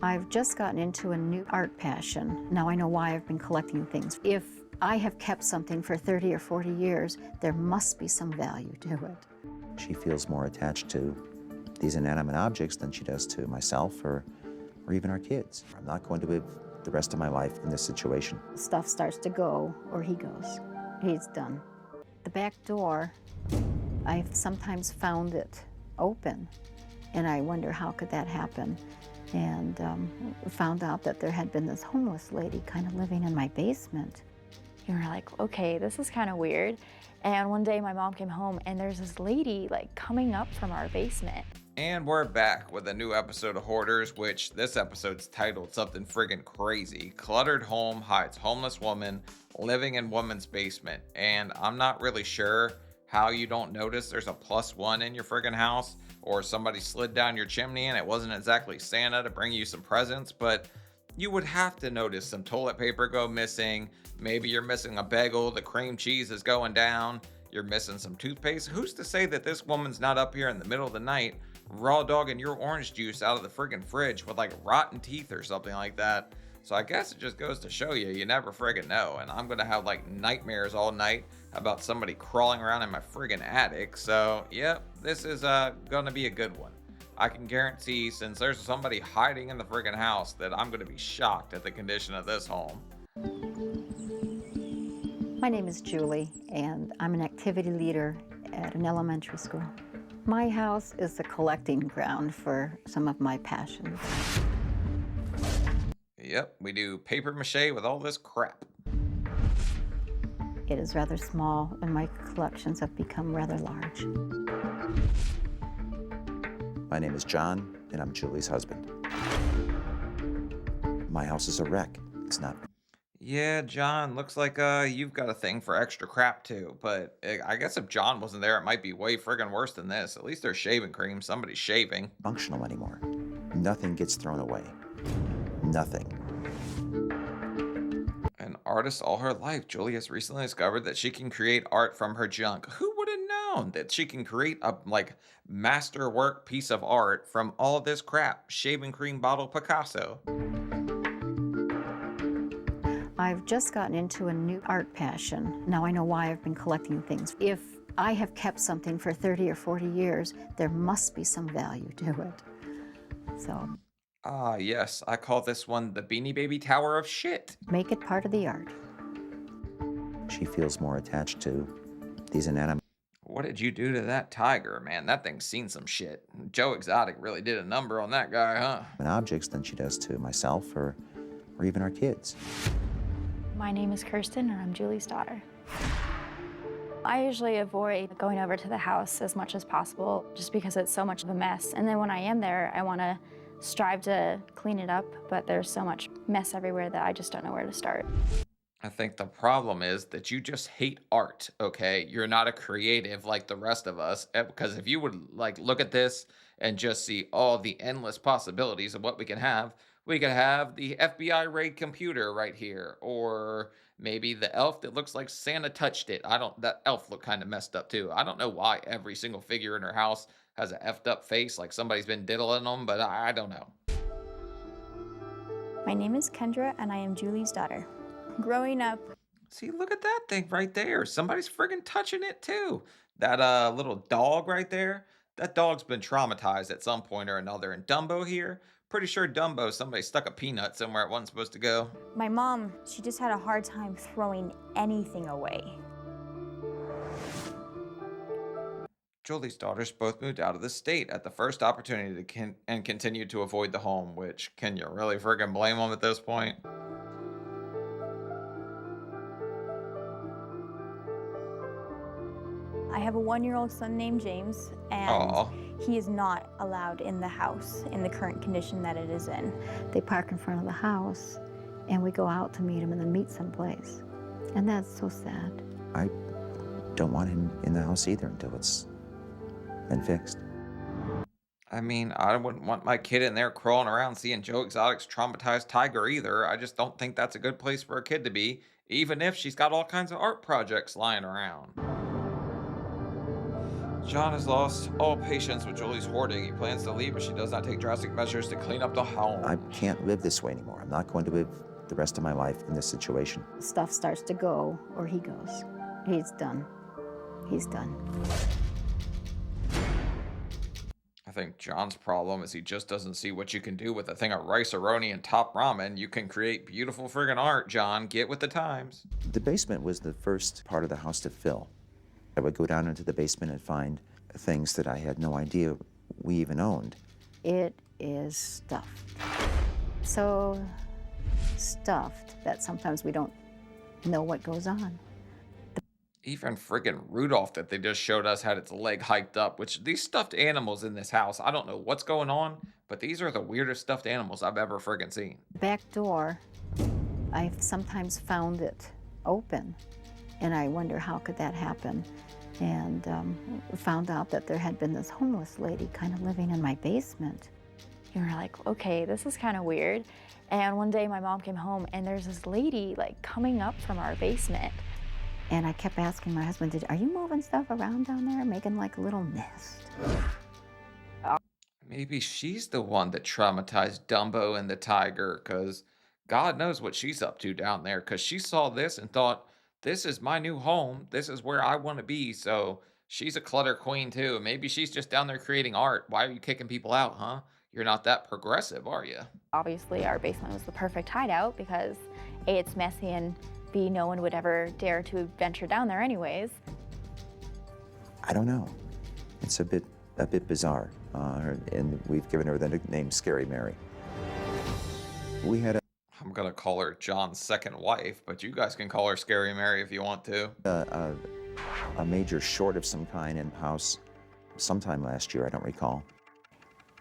I've just gotten into a new art passion. Now I know why I've been collecting things. If I have kept something for 30 or 40 years, there must be some value to it. She feels more attached to these inanimate objects than she does to myself or even our kids. I'm not going to live the rest of my life in this situation. Stuff starts to go, or he goes. He's done. The back door, I've sometimes found it open, and I wonder how could that happen. And found out that there had been this homeless lady kind of living in my basement. And we're like, okay, this is kind of weird. And one day my mom came home and there's this lady like coming up from our basement. And we're back with a new episode of Hoarders, which this episode's titled something friggin' crazy. Cluttered home hides homeless woman living in woman's basement. And I'm not really sure how you don't notice there's a +1 in your friggin' house, or somebody slid down your chimney and it wasn't exactly Santa to bring you some presents, but you would have to notice some toilet paper go missing. Maybe you're missing a bagel, the cream cheese is going down, you're missing some toothpaste. Who's to say that this woman's not up here in the middle of the night raw dogging your orange juice out of the friggin' fridge with like rotten teeth or something like that? So I guess it just goes to show you, you never friggin' know. And I'm gonna have like nightmares all night about somebody crawling around in my friggin' attic. So yep, this is gonna be a good one. I can guarantee, since there's somebody hiding in the friggin' house, that I'm gonna be shocked at the condition of this home. My name is Julie, and I'm an activity leader at an elementary school. My house is the collecting ground for some of my passions. Yep, we do paper mache with all this crap. It is rather small, and my collections have become rather large. My name is John, and I'm Julie's husband. My house is a wreck. It's not. Yeah, John, looks like you've got a thing for extra crap too. But I guess if John wasn't there, it might be way friggin' worse than this. At least there's shaving cream. Somebody's shaving. Functional anymore. Nothing gets thrown away. Nothing. An artist all her life, Julie has recently discovered that she can create art from her junk. Who would have known that she can create a masterwork piece of art from all this crap? Shaving cream bottle Picasso. I've just gotten into a new art passion. Now I know why I've been collecting things. If I have kept something for 30 or 40 years, there must be some value to it. So Ah, yes, I call this one the Beanie Baby Tower of Shit. make it part of the art. She feels more attached to these inanimate. What did you do to that tiger, man? That thing's seen some shit. Joe Exotic really did a number on that guy, huh? Objects than she does to myself or even our kids. My name is Kirsten and I'm Julie's daughter. I usually avoid going over to the house as much as possible just because it's so much of a mess. And then when I am there, I want to strive to clean it up, but there's so much mess everywhere that I just don't know where to start. I think the problem is that you just hate art, okay? You're not a creative like the rest of us. Because if you would like look at this and just see all the endless possibilities of what we could have the FBI raid computer right here, or maybe the elf that looks like Santa touched it. That elf looked kind of messed up too. I don't know why every single figure in her house has a effed up face like somebody's been diddling them, but I don't know. My name is Kendra and I am Julie's daughter. Growing up, See, look at that thing right there. Somebody's friggin' touching it too. That little dog right there. That dog's been traumatized at some point or another. And Dumbo here, pretty sure Dumbo, somebody stuck a peanut somewhere it wasn't supposed to go. my mom, she just had a hard time throwing anything away. Julie's daughters both moved out of the state at the first opportunity and continued to avoid the home, which can you really friggin' blame them at this point? I have a 1-year-old son named James, and Aw. he is not allowed in the house in the current condition that it is in. They park in front of the house, and we go out to meet them and then meet someplace. And that's so sad. I don't want him in the house either until it's been fixed. I mean, I wouldn't want my kid in there crawling around seeing Joe Exotic's traumatized tiger either. I just don't think that's a good place for a kid to be, even if she's got all kinds of art projects lying around. John has lost all patience with Julie's hoarding. He plans to leave, but she does not take drastic measures to clean up the home. I can't live this way anymore. I'm not going to live the rest of my life in this situation. Stuff starts to go, or he goes. He's done. He's done. I think John's problem is he just doesn't see what you can do with a thing of rice-a-roni and top ramen. You can create beautiful friggin' art, John. Get with the times. The basement was the first part of the house to fill. I would go down into the basement and find things that I had no idea we even owned. It is stuffed. So stuffed that sometimes we don't know what goes on. Even friggin' Rudolph that they just showed us had its leg hiked up, which these stuffed animals in this house, I don't know what's going on, but these are the weirdest stuffed animals I've ever friggin' seen. The back door, I've sometimes found it open, and I wonder how could that happen. And found out that there had been this homeless lady kind of living in my basement. You were like, okay, this is kind of weird. And one day my mom came home and there's this lady like coming up from our basement. And I kept asking my husband, are you moving stuff around down there, making like a little nest? Maybe she's the one that traumatized Dumbo and the tiger, because God knows what she's up to down there, because she saw this and thought, this is my new home. This is where I want to be. So she's a clutter queen too. Maybe she's just down there creating art. Why are you kicking people out, huh? You're not that progressive, are you? Obviously, our basement was the perfect hideout because A, it's messy, and B, no one would ever dare to venture down there anyways. I don't know. It's a bit bizarre, and we've given her the nickname Scary Mary. We had I'm gonna call her John's second wife, but you guys can call her Scary Mary if you want to. a major short of some kind in the house sometime last year, I don't recall.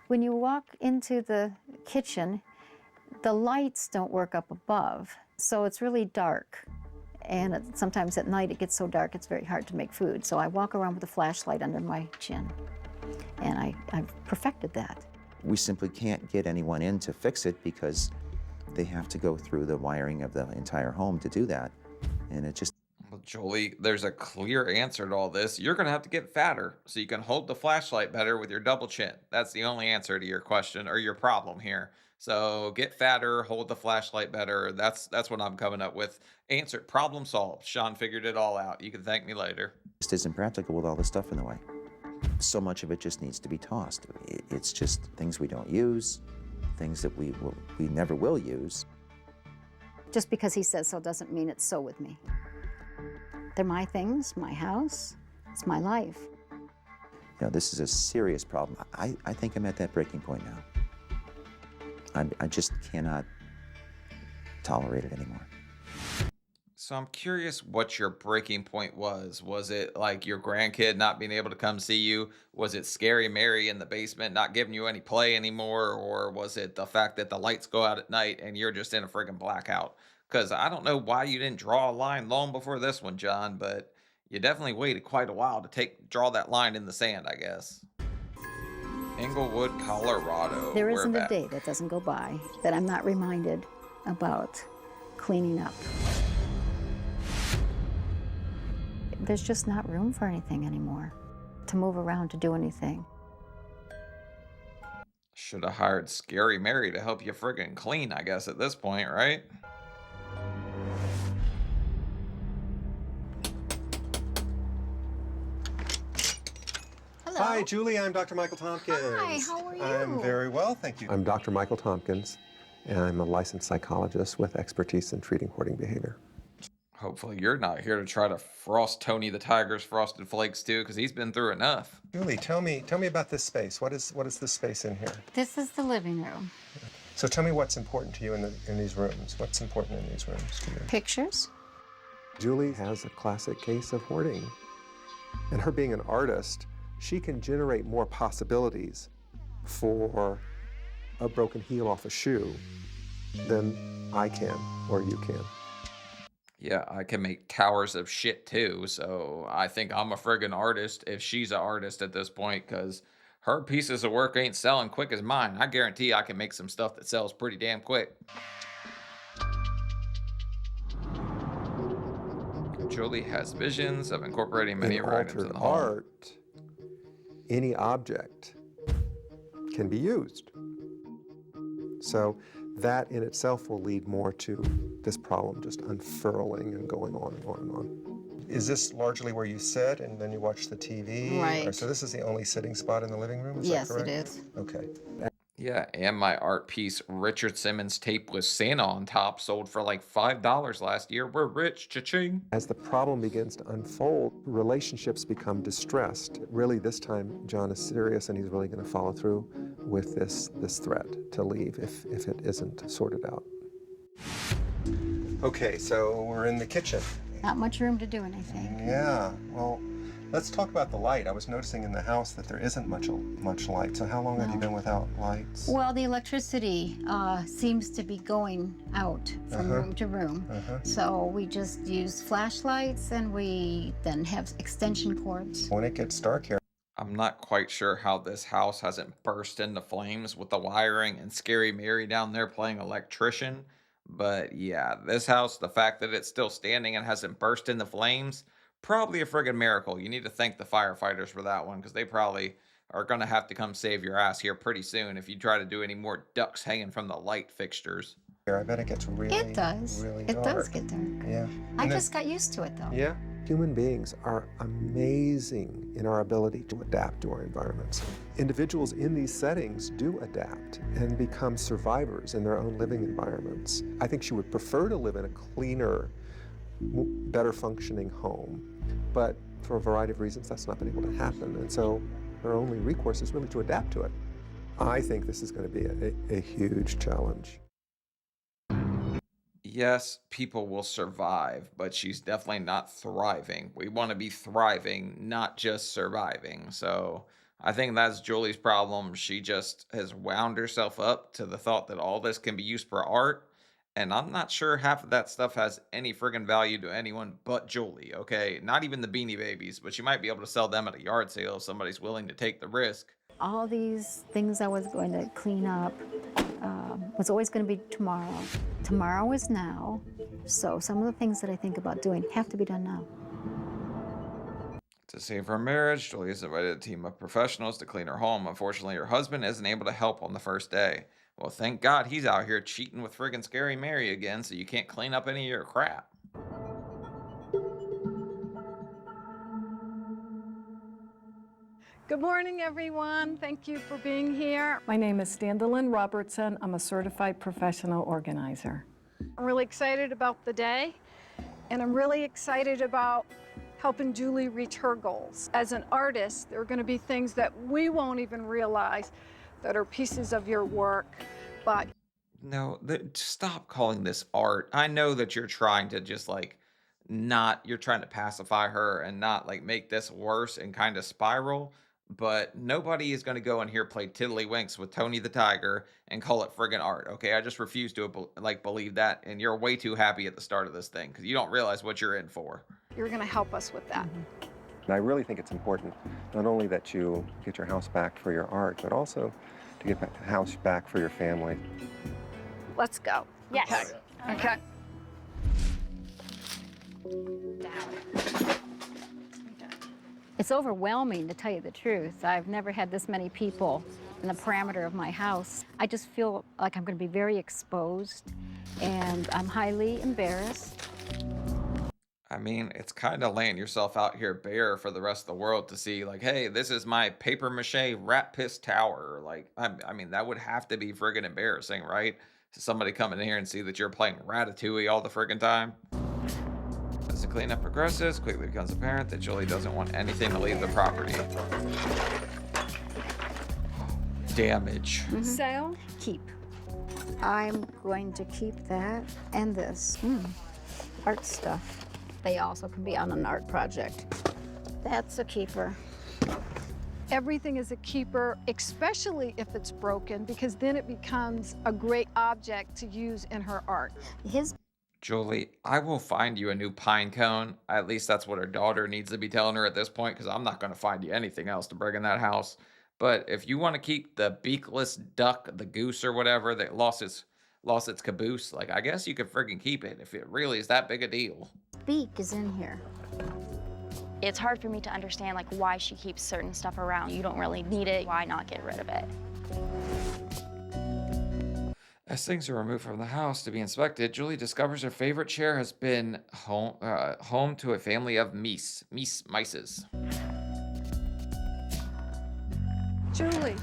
When you walk into the kitchen, the lights don't work up above, so it's really dark. And sometimes at night it gets so dark it's very hard to make food. So I walk around with a flashlight under my chin, and I've perfected that. We simply can't get anyone in to fix it because they have to go through the wiring of the entire home to do that. And it just... Well, Jolie, there's a clear answer to all this. You're gonna have to get fatter so you can hold the flashlight better with your double chin. That's the only answer to your question or your problem here. So get fatter, hold the flashlight better. That's what I'm coming up with. Answer, problem solved. Sean figured it all out. You can thank me later. just isn't practical with all the stuff in the way. So much of it just needs to be tossed. It's just things we don't use, things that we never will use. Just because he says so doesn't mean it's so with me. They're my things, my house, it's my life. You know, this is a serious problem. I think I'm at that breaking point now. I just cannot tolerate it anymore. So I'm curious what your breaking point was. Was it like your grandkid not being able to come see you? Was it Scary Mary in the basement not giving you any play anymore? Or was it the fact that the lights go out at night and you're just in a friggin' blackout? Because I don't know why you didn't draw a line long before this one, John, but you definitely waited quite a while to draw that line in the sand, I guess. Inglewood, Colorado. There We're isn't a back. day that doesn't go by that I'm not reminded about cleaning up. There's just not room for anything anymore, to move around, to do anything. Should have hired Scary Mary to help you friggin' clean, I guess, at this point, right? Hello. Hi, Julie. I'm Dr. Michael Tompkins. Hi, how are you? I'm very well, thank you. I'm Dr. Michael Tompkins, and I'm a licensed psychologist with expertise in treating hoarding behavior. Hopefully you're not here to try to frost Tony the Tiger's Frosted Flakes too, because he's been through enough. Julie, tell me about this space. What is this space in here? This is the living room. So tell me what's important to you in these rooms. What's important in these rooms to you? Pictures. Julie has a classic case of hoarding. And her being an artist, she can generate more possibilities for a broken heel off a shoe than I can or you can. Yeah, I can make towers of shit too, so I think I'm a friggin' artist if she's an artist at this point, because her pieces of work ain't selling quick as mine. I guarantee I can make some stuff that sells pretty damn quick. Julie has visions of incorporating many In of her items in altered the home. art, any object can be used. So that in itself will lead more to this problem just unfurling and going on and on and on. Is this largely where you sit and then you watch the TV? Right. So this is the only sitting spot in the living room, is Yes, that correct? it is. Okay. Yeah, and my art piece, Richard Simmons tape with Santa on top, sold for like $5 last year. We're rich, cha-ching. As the problem begins to unfold, relationships become distressed. Really, this time, John is serious and he's really going to follow through with this threat to leave if it isn't sorted out. Okay, so we're in the kitchen. Not much room to do anything. Yeah, well, let's talk about the light. I was noticing in the house that there isn't much light. So how long have you been without lights? Well, the electricity seems to be going out from room to room. So we just use flashlights and we then have extension cords. When it gets dark here, I'm not quite sure how this house hasn't burst into flames with the wiring and Scary Mary down there playing electrician. But yeah, this house, the fact that it's still standing and hasn't burst into flames, probably a friggin' miracle. You need to thank the firefighters for that one, because they probably are going to have to come save your ass here pretty soon if you try to do any more ducks hanging from the light fixtures. I bet it gets really, It does. really It dark. does get dark. Yeah. I just got used to it, though. Yeah. Human beings are amazing in our ability to adapt to our environments. Individuals in these settings do adapt and become survivors in their own living environments. I think she would prefer to live in a cleaner, better functioning home, but for a variety of reasons that's not been able to happen. And so her only recourse is really to adapt to it. I think this is going to be a huge challenge. Yes, people will survive, but she's definitely not thriving. We want to be thriving, not just surviving. So I think that's Julie's problem. She just has wound herself up to the thought that all this can be used for art. And I'm not sure half of that stuff has any friggin' value to anyone but Julie, okay? Not even the Beanie Babies, but she might be able to sell them at a yard sale if somebody's willing to take the risk. All these things I was going to clean up was always going to be tomorrow. Tomorrow is now, so some of the things that I think about doing have to be done now. To save her marriage, Julie has invited a team of professionals to clean her home. Unfortunately, her husband isn't able to help on the first day. Well, thank God he's out here cheating with friggin' Scary Mary again, so you can't clean up any of your crap. Good morning, everyone. Thank you for being here. My name is Standalyn Robertson. I'm a certified professional organizer. I'm really excited about the day, and I'm really excited about helping Julie reach her goals. As an artist, there are going to be things that we won't even realize that are pieces of your work, but No, stop calling this art. I know that you're trying to just like you're trying to pacify her and not like make this worse and kind of spiral. But nobody is going to go in here play Tiddlywinks with Tony the Tiger and call it friggin' art, okay? I just refuse to believe that, and you're way too happy at the start of this thing because you don't realize what you're in for. you're going to help us with that. And I really think it's important not only that you get your house back for your art, but also to get the house back for your family. Let's go. Yes. Okay. It's overwhelming, to tell you the truth. I've never had this many people in the parameter of my house. I just feel like I'm going to be very exposed, and I'm highly embarrassed. I mean, it's kind of laying yourself out here bare for the rest of the world to see, like, hey, this is my paper mache rat piss tower. Like, I mean, that would have to be friggin' embarrassing, right? To somebody coming in here and see that you're playing Ratatouille all the friggin' time. As the cleanup progresses, quickly becomes apparent that Julie doesn't want anything to leave the property. Damage. Sale? Keep. I'm going to keep that and this. Art stuff. They also can be on an art project. That's a keeper. Everything is a keeper, especially if it's broken, because then it becomes a great object to use in her art. His Julie, I will find you a new pine cone. At least that's what her daughter needs to be telling her at this point, because I'm not going to find you anything else to bring in that house. But if you want to keep the beakless duck, the goose or whatever that lost its caboose, like, I guess you could friggin' keep it if it really is that big a deal. beak is in here. It's hard for me to understand like why she keeps certain stuff around. You don't really need it, why not get rid of it? As things are removed from the house to be inspected, Julie discovers her favorite chair has been home to a family of mices. Julie,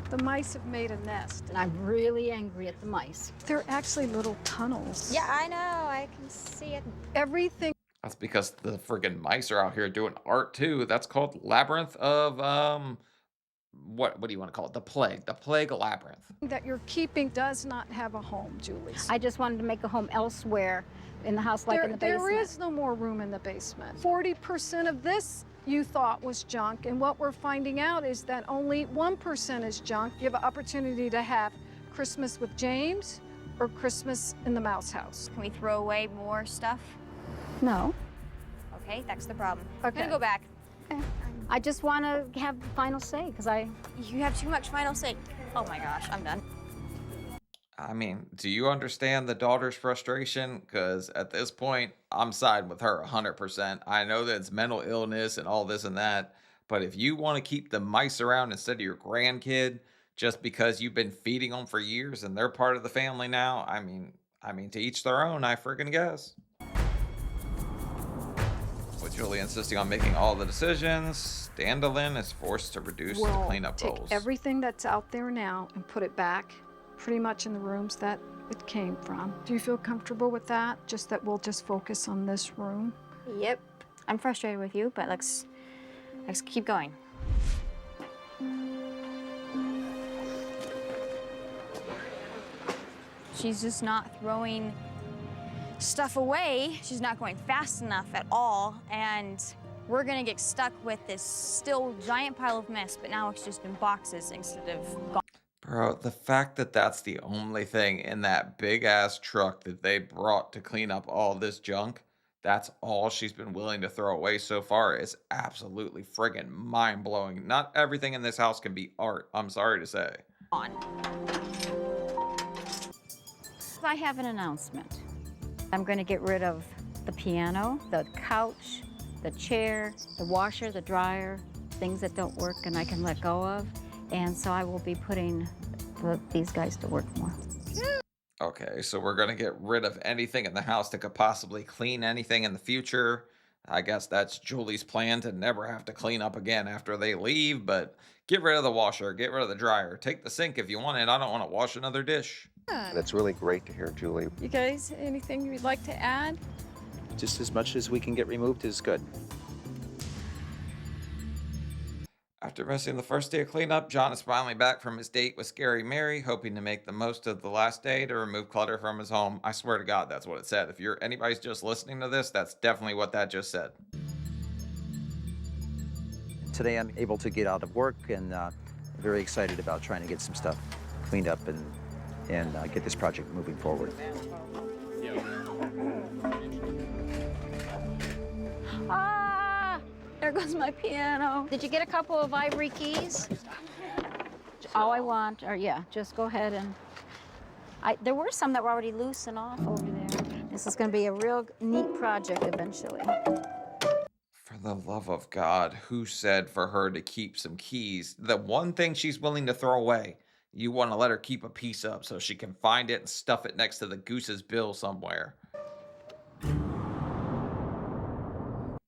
the mice have made a nest. And I'm really angry at the mice. They're actually little tunnels. Yeah, I know. I can see it. Everything That's because the friggin' mice are out here doing art too. That's called Labyrinth of what do you want to call it? The plague labyrinth. that you're keeping does not have a home, Julie. I just wanted to make a home elsewhere in the house, like in the basement. There is no more room in the basement. 40% of this you thought was junk, and what we're finding out is that only 1% is junk. You have an opportunity to have Christmas with James or Christmas in the mouse house. Can we throw away more stuff? No. Okay, that's the problem. Okay. I'm gonna go back. I just want to have the final say because You have too much final say. Oh my gosh, I'm done. I mean, do you understand the daughter's frustration? Because at this point, I'm siding with her 100%. I know that it's mental illness and all this and that, but if you want to keep the mice around instead of your grandkid, just because you've been feeding them for years and they're part of the family now, I mean, to each their own, I friggin' guess. With Julie insisting on making all the decisions, Dandelion is forced to reduce the We'll cleanup take goals. everything that's out there now and put it back pretty much in the rooms that it came from. Do you feel comfortable with that? Just that we'll just focus on this room? Yep. I'm frustrated with you, but let's keep going. She's just not throwing stuff away. She's not going fast enough at all, and we're gonna get stuck with this still giant pile of mess, but now it's just in boxes instead of gone. Bro, the fact that that's the only thing in that big ass truck that they brought to clean up all this junk, that's all she's been willing to throw away so far is absolutely friggin' mind blowing. Not everything in this house can be art, I'm sorry to say. I have an announcement. I'm going to get rid of the piano, the couch, the chair, the washer, the dryer, things that don't work and I can let go of. And so I will be putting these guys to work more. Okay, so we're gonna get rid of anything in the house that could possibly clean anything in the future. I guess that's Julie's plan to never have to clean up again after they leave, but get rid of the washer, get rid of the dryer, take the sink if you want it. I don't want to wash another dish. And it's really great to hear, Julie. You guys, anything you'd like to add? Just as much as we can get removed is good. After missing the first day of cleanup, John is finally back from his date with Scary Mary, hoping to make the most of the last day to remove clutter from his home. I swear to God, that's what it said. If anybody's just listening to this, that's definitely what that just said. Today I'm able to get out of work and very excited about trying to get some stuff cleaned up and get this project moving forward. Ah, there goes my piano. Did you get a couple of ivory keys? All I want, or yeah, just go ahead and, there were some that were already loose and off over there. This is gonna be a real neat project eventually. For the love of God, who said for her to keep some keys? The one thing she's willing to throw away, you want to let her keep a piece of so she can find it and stuff it next to the goose's bill somewhere.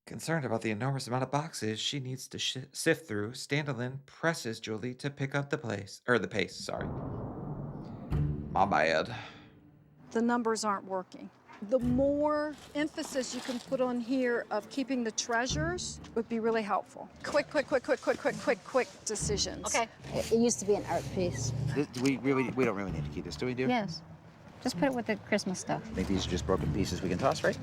Concerned about the enormous amount of boxes she needs to sift through, Standalin presses Julie to pick up the pace, sorry. My bad. The numbers aren't working. The more emphasis you can put on here of keeping the treasures would be really helpful. Quick decisions. Okay. It used to be an art piece. We don't really need to keep this, do we, dear? Yes. Just put it with the Christmas stuff. I think these are just broken pieces we can toss, right?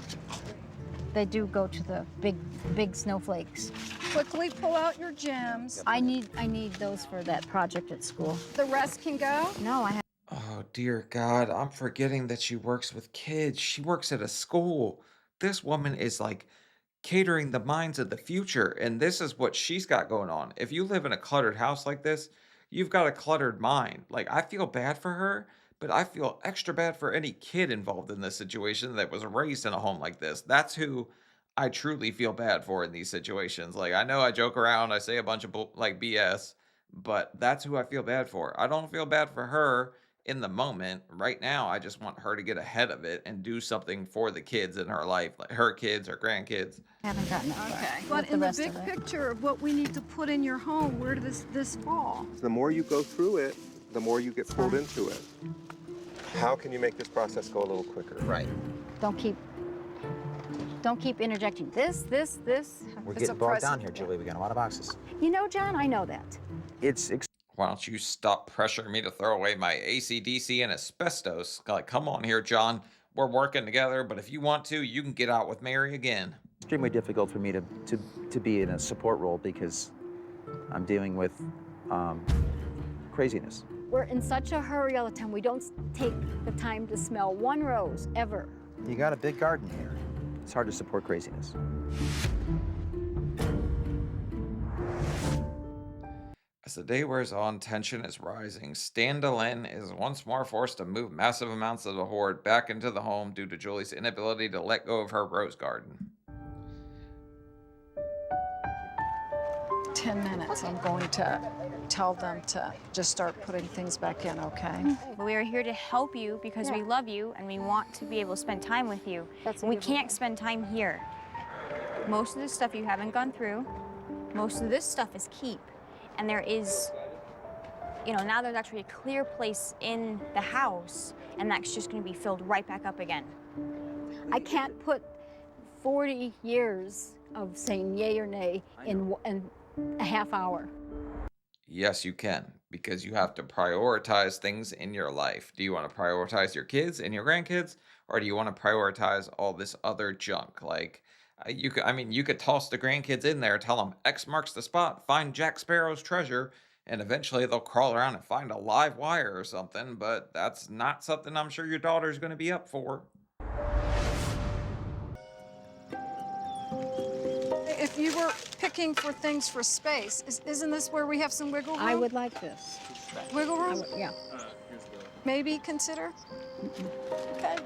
They do go to the big snowflakes. Quickly pull out your gems. I need those for that project at school. The rest can go. No, I have. Oh, dear God, I'm forgetting that she works with kids. She works at a school. This woman is like catering the minds of the future, and this is what she's got going on. If you live in a cluttered house like this, you've got a cluttered mind. Like, I feel bad for her, but I feel extra bad for any kid involved in this situation that was raised in a home like this. That's who I truly feel bad for in these situations. Like, I know I joke around, I say a bunch of like BS, but that's who I feel bad for. I don't feel bad for her in the moment. Right now, I just want her to get ahead of it and do something for the kids in her life, like her kids, her grandkids. Haven't gotten that far. Okay. with But in the rest big of it. picture of what we need to put in your home, where does this fall? The more you go through it, the more you get pulled into it. How can you make this process go a little quicker? Right. Don't keep interjecting this. We're It's getting a bogged down present, here, yeah. Julie. We got a lot of boxes. You know, John, I know that. It's Why don't you stop pressuring me to throw away my AC/DC and asbestos? Like, come on here, John. We're working together, but if you want to, you can get out with Mary again. extremely difficult for me to be in a support role because I'm dealing with craziness. We're in such a hurry all the time. We don't take the time to smell one rose ever. You got a big garden here. It's hard to support craziness. As the day wears on, tension is rising. Standalin is once more forced to move massive amounts of the hoard back into the home due to Julie's inability to let go of her rose garden. 10 minutes. I'm going to tell them to just start putting things back in, okay? But we are here to help you because we love you and we want to be able to spend time with you. That's And we a good one. can't spend time here. Most of this stuff you haven't gone through. Most of this stuff is keep. And there is, now there's actually a clear place in the house, and that's just going to be filled right back up again. I can't put 40 years of saying yay or nay in a half hour. Yes, you can, because you have to prioritize things in your life. Do you want to prioritize your kids and your grandkids, or do you want to prioritize all this other junk? Like, you could toss the grandkids in there, tell them X marks the spot, find Jack Sparrow's treasure, and eventually they'll crawl around and find a live wire or something, but that's not something I'm sure your daughter's going to be up for. If you were picking for things for space, isn't this where we have some wiggle room? I would like this. Wiggle I room? would, yeah. Maybe consider? Okay.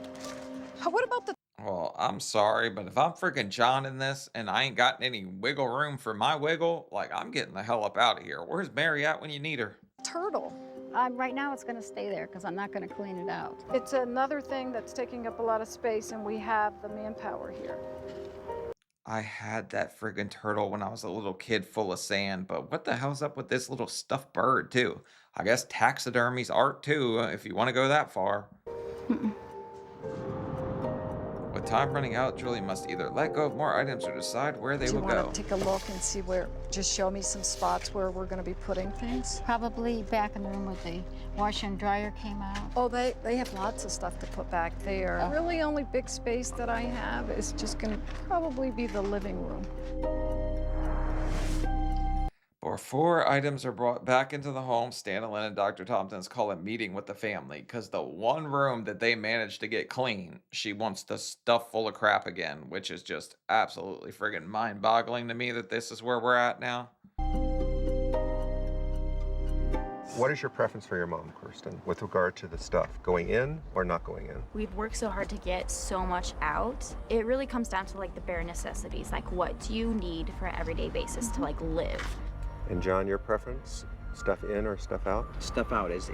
What about the Well, I'm sorry, but if I'm freaking John in this and I ain't got any wiggle room for my wiggle, like, I'm getting the hell up out of here. Where's Mary at when you need her? turtle? Right now it's going to stay there because I'm not going to clean it out. It's another thing that's taking up a lot of space, and we have the manpower here. I had that friggin' turtle when I was a little kid full of sand, but what the hell's up with this little stuffed bird, too? I guess taxidermy's art, too, if you want to go that far. With time running out, Julie must either let go of more items or decide where they Do you will want go. to take a look and see where, just show me some spots where we're going to be putting things? Probably back in the room with the washer and dryer came out. Oh, they have lots of stuff to put back there. Really only big space that I have is just going to probably be the living room. Before items are brought back into the home, Stanley and Dr. Thompson's call a meeting with the family because the one room that they managed to get clean, she wants to stuff full of crap again, which is just absolutely friggin' mind-boggling to me that this is where we're at now. What is your preference for your mom, Kirsten, with regard to the stuff? Going in or not going in? We've worked so hard to get so much out. It really comes down to like the bare necessities, like what do you need for an everyday basis to like live? And John, your preference? Stuff in or stuff out? Stuff out is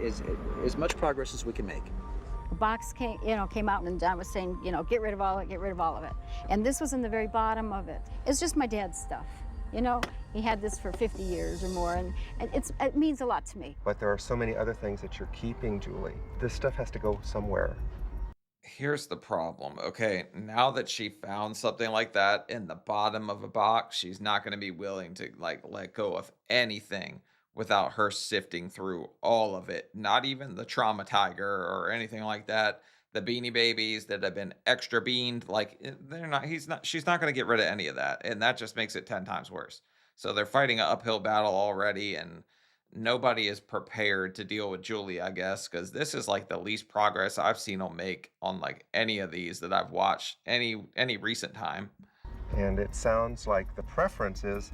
as much progress as we can make. The box came out and John was saying, get rid of all of it, get rid of all of it. And this was in the very bottom of it. It's just my dad's stuff. He had this for 50 years or more, and it means a lot to me. But there are so many other things that you're keeping, Julie. This stuff has to go somewhere. Here's the problem, okay? Now that she found something like that in the bottom of a box, she's not going to be willing to let go of anything without her sifting through all of it. Not even the trauma tiger or anything like that. The Beanie Babies that have been extra beaned, she's not going to get rid of any of that. And that just makes it 10 times worse. So they're fighting an uphill battle already, and nobody is prepared to deal with Julie, I guess, because this is like the least progress I've seen them make on any of these that I've watched any recent time. And it sounds like the preference is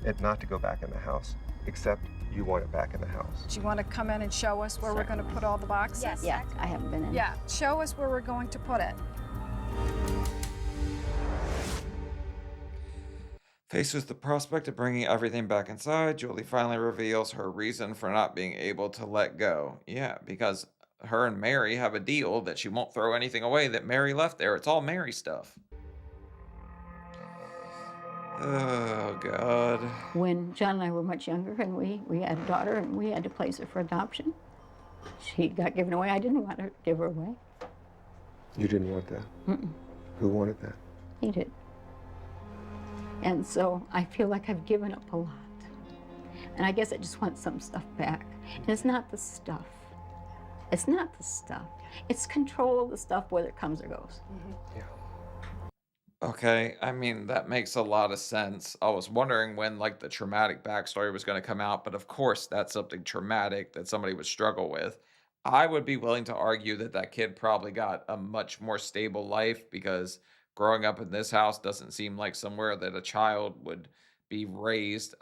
it not to go back in the house, except you want it back in the house. Do you want to come in and show us where we're going to put all the boxes? Yes. Yeah, I haven't been in. Yeah, show us where we're going to put it. Faced with the prospect of bringing everything back inside, Julie finally reveals her reason for not being able to let go. Yeah, because her and Mary have a deal that she won't throw anything away that Mary left there. It's all Mary stuff. Oh, God. When John and I were much younger and we had a daughter and we had to place her for adoption, she got given away. I didn't want to give her away. You didn't want that? Who wanted that? He did. And so I feel like I've given up a lot. And I guess I just want some stuff back. And it's not the stuff. It's not the stuff. It's control of the stuff, whether it comes or goes. Yeah. Okay, I mean, that makes a lot of sense. I was wondering when, like, the traumatic backstory was going to come out, but of course, that's something traumatic that somebody would struggle with. I would be willing to argue that that kid probably got a much more stable life because growing up in this house doesn't seem like somewhere that a child would be raised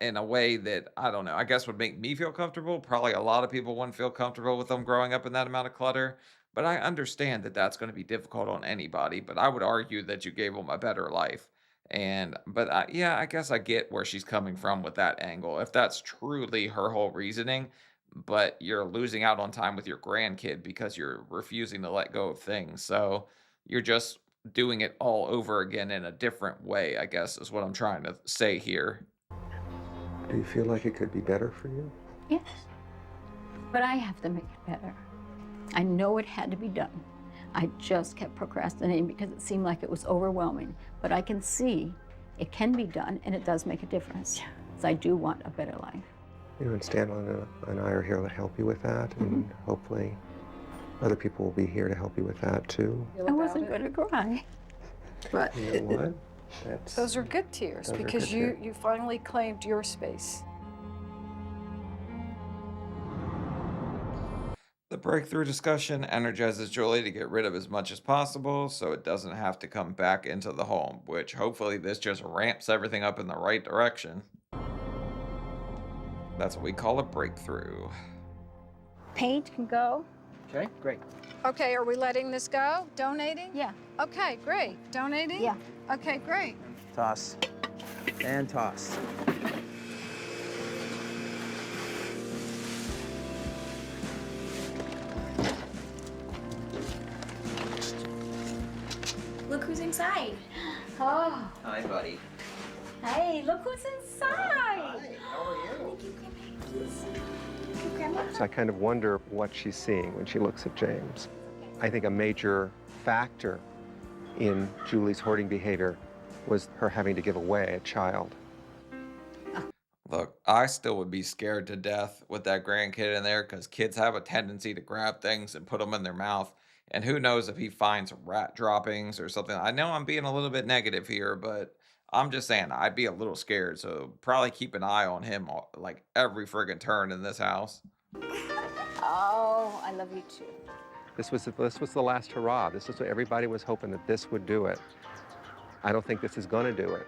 in a way that, I don't know, I guess would make me feel comfortable. Probably a lot of people wouldn't feel comfortable with them growing up in that amount of clutter. But I understand that that's going to be difficult on anybody, but I would argue that you gave them a better life. Yeah, I guess I get where she's coming from with that angle. If that's truly her whole reasoning, but you're losing out on time with your grandkid because you're refusing to let go of things. So you're just doing it all over again in a different way, I guess is what I'm trying to say here. Do you feel like it could be better for you? Yes. But I have to make it better. I know it had to be done. I just kept procrastinating because it seemed like it was overwhelming. But I can see it can be done and it does make a difference. So I do want a better life. You know, and Stanley and I are here to help you with that, and hopefully other people will be here to help you with that too. I wasn't going to cry. But You know what? Those are good tears Those are because good tears. you finally claimed your space. The breakthrough discussion energizes Julie to get rid of as much as possible so it doesn't have to come back into the home, which hopefully this just ramps everything up in the right direction. That's what we call a breakthrough. Paint can go. Okay, great. Okay, are we letting this go? Donating? Yeah. Okay, great. Donating? Yeah. Okay, great. Toss. And toss. Look who's inside. Oh, Hi, buddy. hey, look who's inside. How are you? Thank you, Grandma. So I kind of wonder what she's seeing when she looks at James. I think a major factor in Julie's hoarding behavior was her having to give away a child. Look, I still would be scared to death with that grandkid in there because kids have a tendency to grab things and put them in their mouth. And who knows if he finds rat droppings or something. I know I'm being a little bit negative here, but I'm just saying I'd be a little scared. So probably keep an eye on him like every friggin' turn in this house. Oh, I love you too. This was the last hurrah. This is what everybody was hoping that this would do it. I don't think this is going to do it.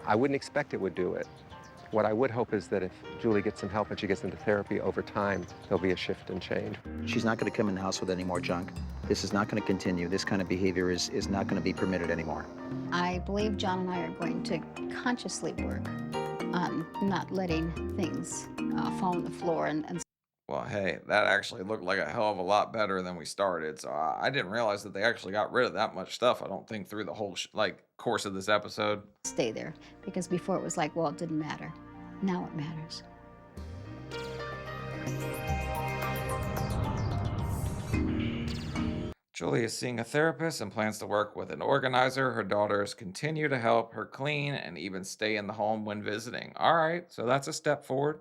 I wouldn't expect it would do it. What I would hope is that if Julie gets some help and she gets into therapy over time, there'll be a shift and change. She's not going to come in the house with any more junk. This is not going to continue. This kind of behavior is not going to be permitted anymore. I believe John and I are going to consciously work on not letting things fall on the floor and Well, hey, that actually looked like a hell of a lot better than we started. So I didn't realize that they actually got rid of that much stuff. I don't think through the whole course of this episode. stay there. Because before it was like, well, it didn't matter. Now it matters. Julie is seeing a therapist and plans to work with an organizer. Her daughters continue to help her clean and even stay in the home when visiting. All right, so that's a step forward.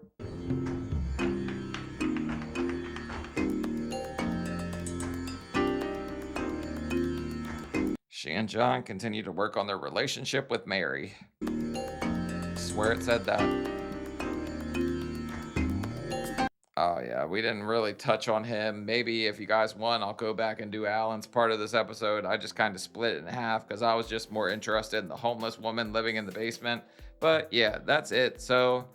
She and John continue to work on their relationship with Mary. Swear it said that. Oh yeah, we didn't really touch on him. Maybe if you guys want, I'll go back and do Alan's part of this episode. I just kind of split it in half because I was just more interested in the homeless woman living in the basement. But yeah, that's it. So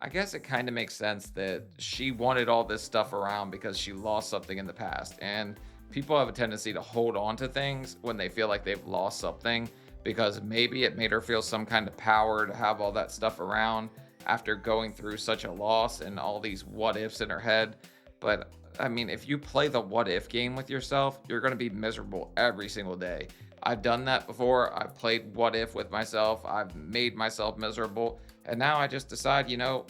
I guess it kind of makes sense that she wanted all this stuff around because she lost something in the past. And people have a tendency to hold on to things when they feel like they've lost something. because maybe it made her feel some kind of power to have all that stuff around after going through such a loss and all these what ifs in her head. But I mean, if you play the what if game with yourself, you're going to be miserable every single day. I've done that before. I've played what if with myself. I've made myself miserable. And now I just decide, I'm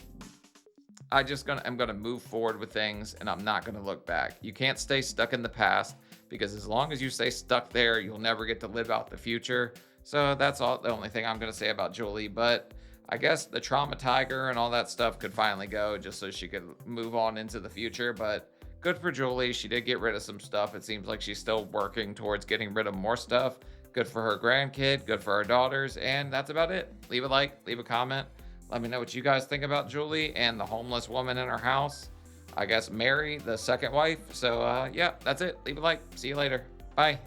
gonna move forward with things, and I'm not gonna look back. You can't stay stuck in the past, because as long as you stay stuck there, you'll never get to live out the future. So that's the only thing I'm gonna say about Julie. But I guess the trauma tiger and all that stuff could finally go, just so she could move on into the future. But good for Julie. She did get rid of some stuff. It seems like she's still working towards getting rid of more stuff. Good for her grandkid, good for her daughters, and that's about it. Leave a like, leave a comment. Let me know what you guys think about Julie and the homeless woman in her house. I guess Mary, the second wife. So yeah, that's it. Leave a like. See you later. Bye.